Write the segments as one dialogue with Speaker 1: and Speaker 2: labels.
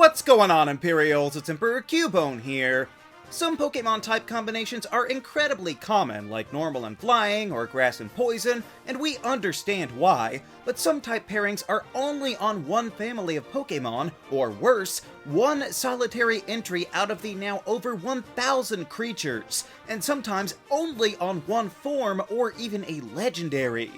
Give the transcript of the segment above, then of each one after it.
Speaker 1: What's going on, Imperials? It's Emperor Cubone here. Some Pokemon type combinations are incredibly common, like normal and flying, or grass and poison, and we understand why, but some type pairings are only on one family of Pokemon, or worse, one solitary entry out of the now over 1,000 creatures, and sometimes only on one form or even a legendary.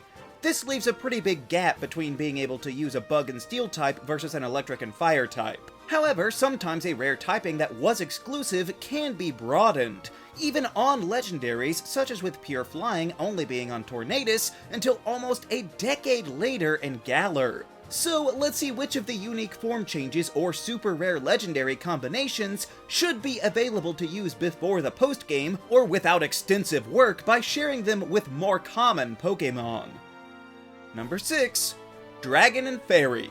Speaker 1: This leaves a pretty big gap between being able to use a bug and steel type versus an electric and fire type. However, sometimes a rare typing that was exclusive can be broadened, even on legendaries, such as with pure flying only being on Tornadus until almost a decade later in Galar. So let's see which of the unique form changes or super rare legendary combinations should be available to use before the post-game or without extensive work by sharing them with more common Pokemon. Number 6. Dragon and Fairy.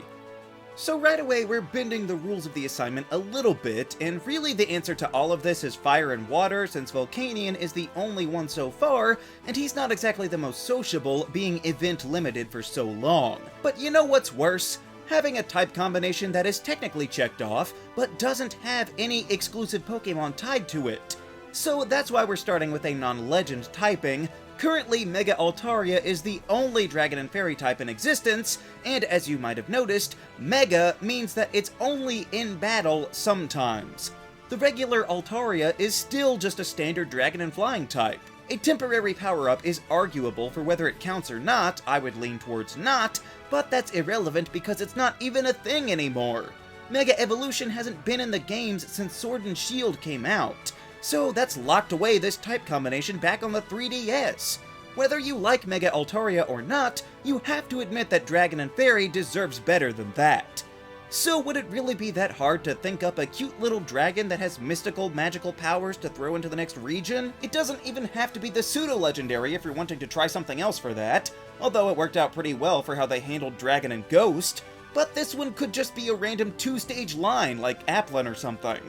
Speaker 1: So right away, we're bending the rules of the assignment a little bit, and really the answer to all of this is fire and water, since Volcanion is the only one so far, and he's not exactly the most sociable, being event limited for so long. But you know what's worse? Having a type combination that is technically checked off, but doesn't have any exclusive Pokemon tied to it. So that's why we're starting with a non-legend typing. Currently, Mega Altaria is the only Dragon and Fairy type in existence, and as you might have noticed, Mega means that it's only in battle sometimes. The regular Altaria is still just a standard Dragon and Flying type. A temporary power-up is arguable for whether it counts or not. I would lean towards not, but that's irrelevant because it's not even a thing anymore. Mega Evolution hasn't been in the games since Sword and Shield came out. So that's locked away this type combination back on the 3DS. Whether you like Mega Altaria or not, you have to admit that Dragon and Fairy deserves better than that. So would it really be that hard to think up a cute little dragon that has mystical, magical powers to throw into the next region? It doesn't even have to be the pseudo-legendary if you're wanting to try something else for that, although it worked out pretty well for how they handled Dragon and Ghost. But this one could just be a random 2-stage line like Applin or something.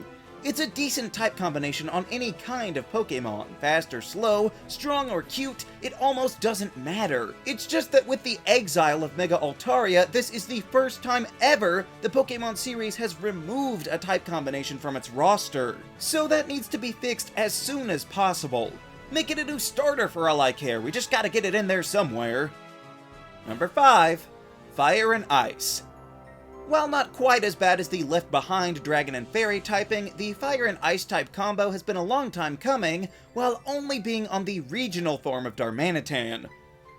Speaker 1: It's a decent type combination on any kind of Pokemon. Fast or slow, strong or cute, it almost doesn't matter. It's just that with the exile of Mega Altaria, this is the first time ever the Pokemon series has removed a type combination from its roster. So that needs to be fixed as soon as possible. Make it a new starter for all I care, we just gotta get it in there somewhere. Number 5. Fire and Ice. While not quite as bad as the Left Behind Dragon and Fairy typing, the Fire and Ice type combo has been a long time coming, while only being on the regional form of Darmanitan.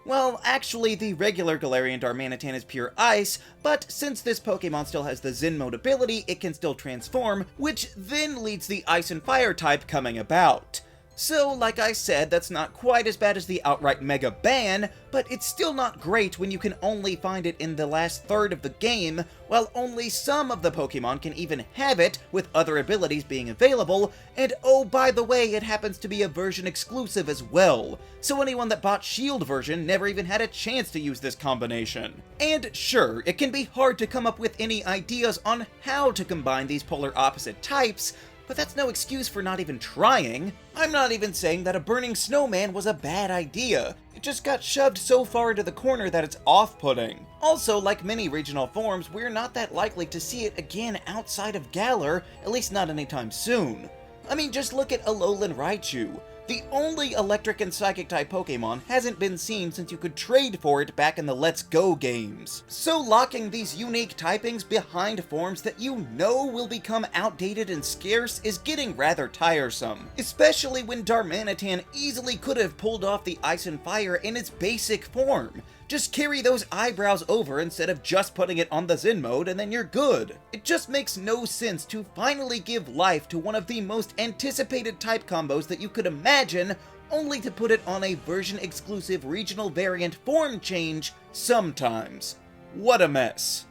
Speaker 1: Well, actually, the regular Galarian Darmanitan is pure Ice, but since this Pokemon still has the Zen mode ability, it can still transform, which then leads the Ice and Fire type coming about. So, like I said, that's not quite as bad as the outright Mega ban, but it's still not great when you can only find it in the last third of the game, while only some of the Pokemon can even have it, with other abilities being available, and oh, by the way, it happens to be a version exclusive as well, so anyone that bought Shield version never even had a chance to use this combination. And sure, it can be hard to come up with any ideas on how to combine these polar opposite types, but that's no excuse for not even trying. I'm not even saying that a burning snowman was a bad idea. It just got shoved so far into the corner that it's off-putting. Also, like many regional forms, we're not that likely to see it again outside of Galar, at least not anytime soon. I mean, just look at Alolan Raichu. The only electric and psychic type Pokemon hasn't been seen since you could trade for it back in the Let's Go games. So locking these unique typings behind forms that you know will become outdated and scarce is getting rather tiresome, especially when Darmanitan easily could have pulled off the Ice and Fire in its basic form. Just carry those eyebrows over instead of just putting it on the Zen mode and then you're good. It just makes no sense to finally give life to one of the most anticipated type combos that you could imagine, only to put it on a version-exclusive regional variant form change sometimes. What a mess.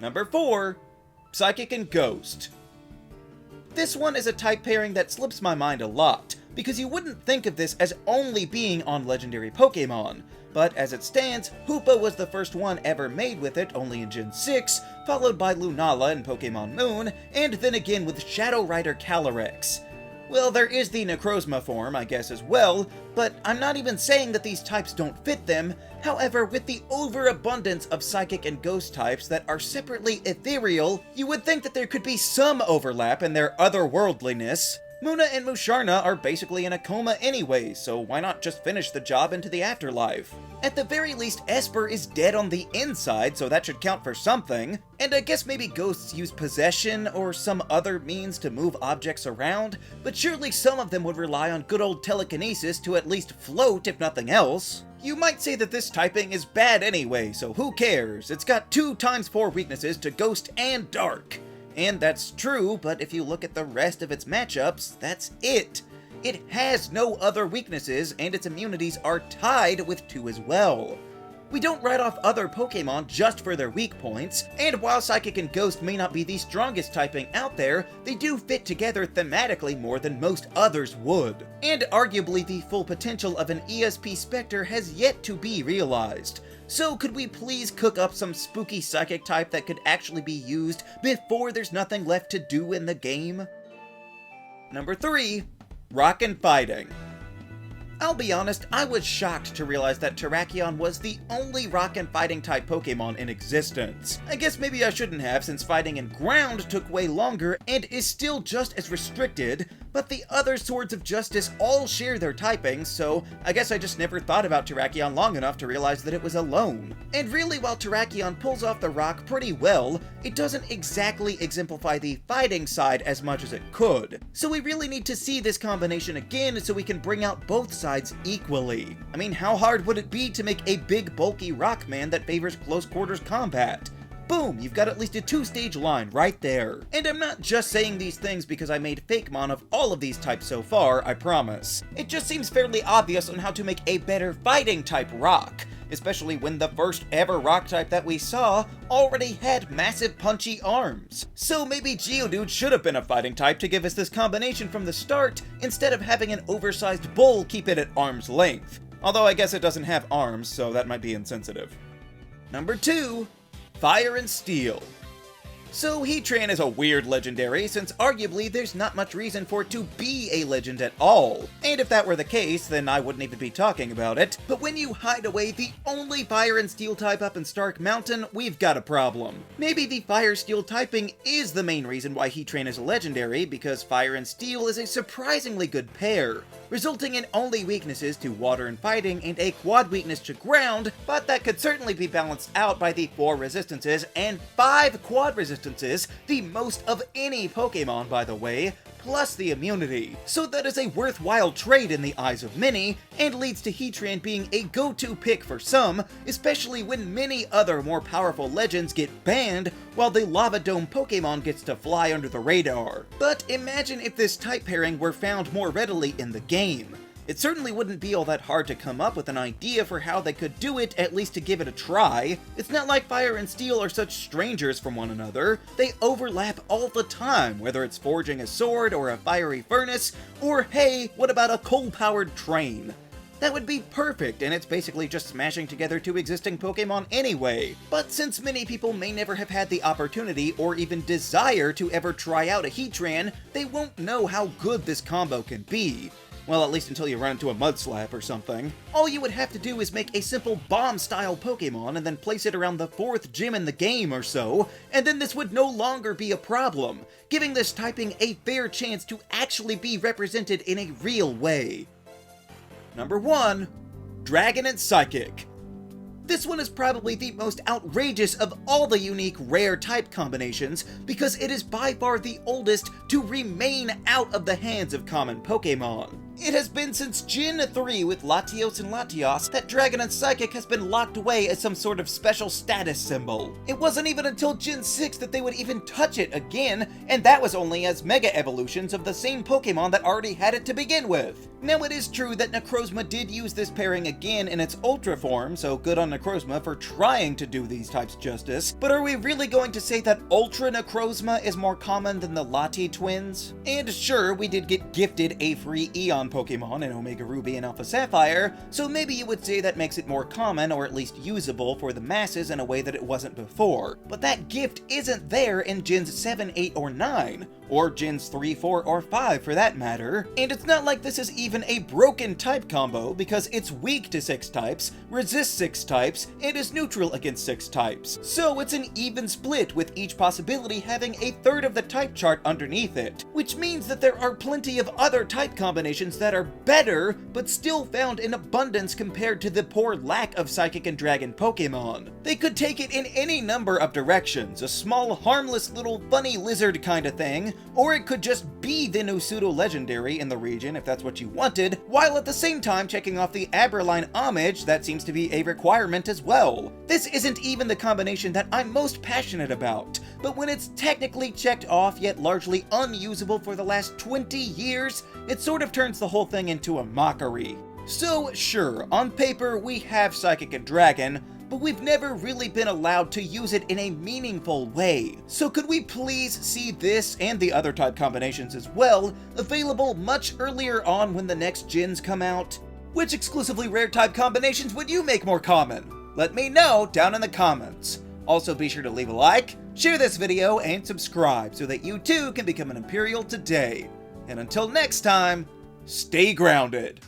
Speaker 1: Number 4. Psychic and Ghost. This one is a type pairing that slips my mind a lot, because you wouldn't think of this as only being on legendary Pokemon. But as it stands, Hoopa was the first one ever made with it, only in Gen 6, followed by Lunala in Pokemon Moon, and then again with Shadow Rider Calyrex. Well, there is the Necrozma form, I guess, as well, but I'm not even saying that these types don't fit them. However, with the overabundance of psychic and ghost types that are separately ethereal, you would think that there could be some overlap in their otherworldliness. Muna and Musharna are basically in a coma anyway, so why not just finish the job into the afterlife? At the very least, Esper is dead on the inside, so that should count for something. And I guess maybe ghosts use possession or some other means to move objects around, but surely some of them would rely on good old telekinesis to at least float, if nothing else. You might say that this typing is bad anyway, so who cares? It's got 2x4 weaknesses to Ghost and Dark. And that's true, but if you look at the rest of its matchups, that's it. It has no other weaknesses, and its immunities are tied with 2 as well. We don't write off other Pokémon just for their weak points, and while Psychic and Ghost may not be the strongest typing out there, they do fit together thematically more than most others would. And arguably the full potential of an ESP Spectre has yet to be realized. So could we please cook up some spooky Psychic type that could actually be used before there's nothing left to do in the game? Number 3. Rock and Fighting. I'll be honest, I was shocked to realize that Terrakion was the only rock and fighting type Pokemon in existence. I guess maybe I shouldn't have, since fighting in ground took way longer and is still just as restricted, but the other Swords of Justice all share their typings, so I guess I just never thought about Terrakion long enough to realize that it was alone. And really, while Terrakion pulls off the rock pretty well, it doesn't exactly exemplify the fighting side as much as it could. So we really need to see this combination again so we can bring out both sides equally. I mean, how hard would it be to make a big bulky rock man that favors close quarters combat? Boom, you've got at least a 2-stage line right there. And I'm not just saying these things because I made Fakemon of all of these types so far, I promise. It just seems fairly obvious on how to make a better fighting type rock, especially when the first ever rock type that we saw already had massive punchy arms. So maybe Geodude should have been a fighting type to give us this combination from the start, instead of having an oversized bull keep it at arm's length. Although I guess it doesn't have arms, so that might be insensitive. Number 2. Fire and Steel. So Heatran is a weird legendary, since arguably there's not much reason for it to be a legend at all. And if that were the case, then I wouldn't even be talking about it. But when you hide away the only Fire and Steel type up in Stark Mountain, we've got a problem. Maybe the Fire-Steel typing is the main reason why Heatran is a legendary, because Fire and Steel is a surprisingly good pair, resulting in only weaknesses to Water and Fighting and a quad weakness to Ground, but that could certainly be balanced out by the 4 resistances and 5 quad resistances, the most of any Pokemon by the way, plus the immunity. So that is a worthwhile trade in the eyes of many, and leads to Heatran being a go-to pick for some, especially when many other more powerful legends get banned, while the Lava Dome Pokemon gets to fly under the radar. But imagine if this type pairing were found more readily in the game. It certainly wouldn't be all that hard to come up with an idea for how they could do it, at least to give it a try. It's not like Fire and Steel are such strangers from one another. They overlap all the time, whether it's forging a sword or a fiery furnace, or hey, what about a coal-powered train? That would be perfect, and it's basically just smashing together 2 existing Pokemon anyway. But since many people may never have had the opportunity or even desire to ever try out a Heatran, they won't know how good this combo can be. Well, at least until you run into a Mudslap or something. All you would have to do is make a simple bomb-style Pokemon and then place it around the 4th gym in the game or so, and then this would no longer be a problem, giving this typing a fair chance to actually be represented in a real way. Number 1. Dragon and Psychic. This one is probably the most outrageous of all the unique rare type combinations, because it is by far the oldest to remain out of the hands of common Pokemon. It has been since Gen 3 with Latios and Latios that Dragon and Psychic has been locked away as some sort of special status symbol. It wasn't even until Gen 6 that they would even touch it again, and that was only as Mega Evolutions of the same Pokemon that already had it to begin with. Now it is true that Necrozma did use this pairing again in its Ultra form, so good on Necrozma for trying to do these types justice, but are we really going to say that Ultra Necrozma is more common than the Lati twins? And sure, we did get gifted a free Eon non-Pokemon in Omega Ruby and Alpha Sapphire, so maybe you would say that makes it more common or at least usable for the masses in a way that it wasn't before. But that gift isn't there in Gens 7, 8, or 9, or Gens 3, 4, or 5 for that matter. And it's not like this is even a broken type combo, because it's weak to 6 types, resists 6 types, and is neutral against 6 types. So it's an even split, with each possibility having a third of the type chart underneath it, which means that there are plenty of other type combinations that are better, but still found in abundance compared to the poor lack of Psychic and Dragon Pokemon. They could take it in any number of directions, a small harmless little funny lizard kind of thing, or it could just be the new pseudo-legendary in the region if that's what you wanted, while at the same time checking off the Aberline homage that seems to be a requirement as well. This isn't even the combination that I'm most passionate about, but when it's technically checked off yet largely unusable for the last 20 years, it sort of turns the whole thing into a mockery. So sure, on paper we have Psychic and Dragon, but we've never really been allowed to use it in a meaningful way. So could we please see this and the other type combinations as well available much earlier on when the next gens come out? Which exclusively rare type combinations would you make more common? Let me know down in the comments. Also be sure to leave a like, share this video, and subscribe so that you too can become an Imperial today. And until next time, stay grounded.